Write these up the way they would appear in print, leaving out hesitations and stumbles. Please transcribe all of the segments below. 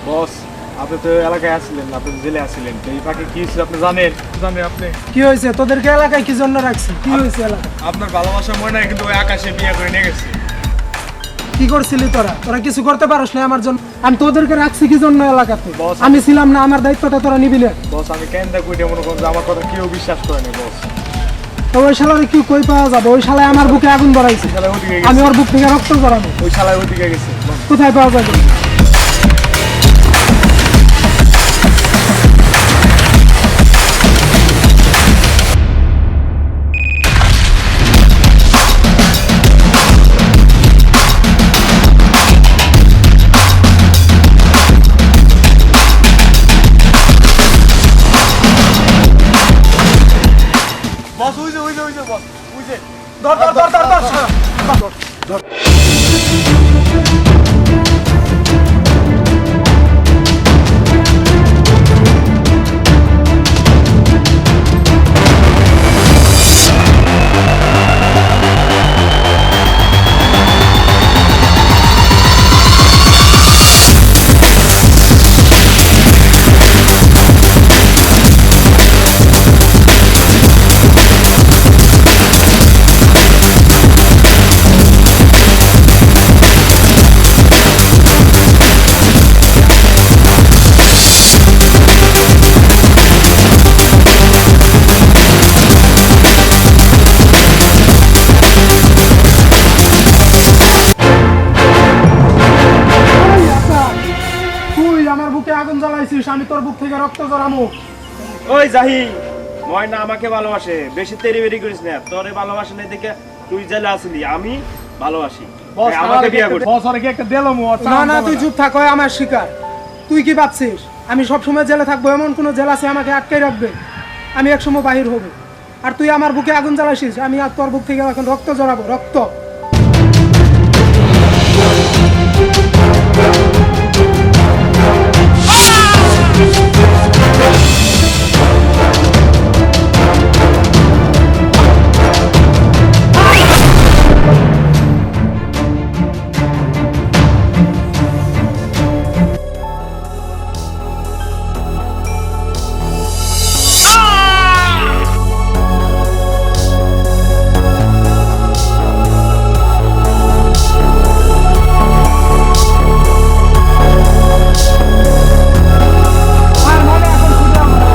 বস, আপনি তো এলাকায় আসছিলেন, আপনি জেলে আসছিলেন, তো এই ফাঁকে কি হয়েছে আপনি জানেন? জানেন আপনি কি হয়েছে? তোদেরকে এলাকায় কি জন্য রাখছি? কি হয়েছে এলাকায়? আপনার ভালোবাসা মনে হয় কিন্তু ওই আকাশে বিয়ে করে নিয়ে গেছে। কি করছিলি তোরা? তোরা কিছু করতে পারস না আমার জন্য? আমি তোদেরকে রাখছি কি জন্য এলাকাতে? বস, আমি ছিলাম না, আমার দায়িত্বটা তোরা নিবি না। বস আমি কেন্দা কইটা মনে করুন যে আমার কথা কেউ বিশ্বাস করে না বস। তো ওই শালারে কি কই পাওয়া যাবে? ওই শালায় আমার বুকে আগুন ধরাইছে, ওই শালায় ওদিকে আমি গেছে, ওর বুক থেকে রক্ত জড়াবো। ওই শালায় ওদিকে গেছে। কোথায় পাওয়া যাবে? বস ওই যে বস, ওই যে ধর ধর ধর ধর ধর শালা। তুই আমার বুকে আগুন জ্বালাইছিস, আমি তোর বুক থেকে রক্ত জড়ামু। ওই জাহি ময়না আমাকে ভালোবাসে, বেশি তেরি বেরি করিস না। তোরে ভালোবাসে নাই দেখে তুই জেলে আসলি, আমি ভালোবাসি। বস আমাকে বিয়ে করছিস। বস ওরে কি একটা দিলাম না না, তুই চুপ থাক, ওই আমার শিকার। তুই কি ভাবছিস আমি সবসময় জেলে থাকবো? এমন কোনো জেল আছে আমাকে আটকাই রাখবে? আমি একসময় বাহির হব। আর তুই আমার বুকে আগুন জ্বালাইছিস, আমি আর তোর বুক থেকে এখন রক্ত জড়াবো, রক্ত। আর মনে এখন শুধু আমার।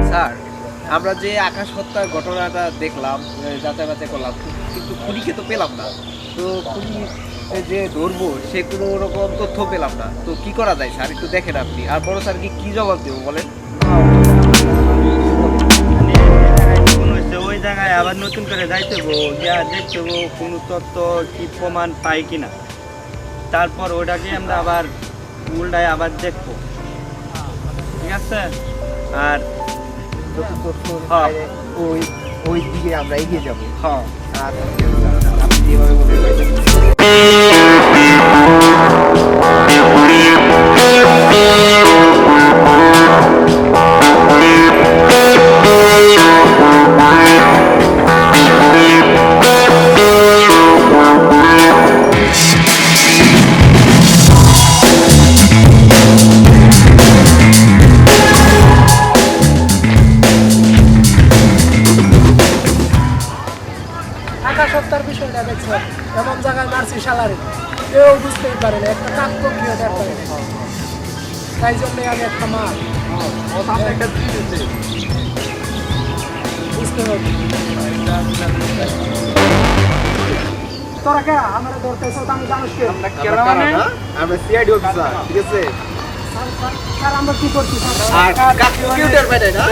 স্যার, আমরা যে আকাশ হত্যার ঘটনাটা দেখলাম, যাচাই বাছাই করলাম, কিন্তু খুনিকে তো পেলাম না। তো খুনি যে ধরবো সে কোনো রকম তথ্য পেলাম না। তো কি করা যায় স্যার, একটু দেখেন আপনি। আর বড় স্যারকে কি জবাব দেবো বলেন? ওই জায়গায় আবার নতুন করে যাইতে হবো, গিয়া দেখতে হবো কোনো তথ্য কি প্রমাণ পাই কিনা। তারপর ওটাকে আমরা আবার উল্টায় আবার দেখবো, ঠিক আছে? আর হ্যাঁ। ওই ওই দিকে আমরা এগিয়ে যাবো। হ্যাঁ, আপনি যেভাবে বলবেন। আকাশ হত্যার বিষয়টা দেখছেন, এমন জায়গায় মারছি শালারে, কেউ বুঝতেই পারে না, একটা কাক পক্ষীও টের পারে না। তাই জন্যই আমি একটা মার বুঝতে হবে। তোরা কে আমার ধরতেছ আমি জানিস কে আমরা কারা না? আমরা সিআইডি অফিসার, ঠিক আছে? স্যার আমরা কি করছি স্যার আর কাকে কিউটার বেটাই না?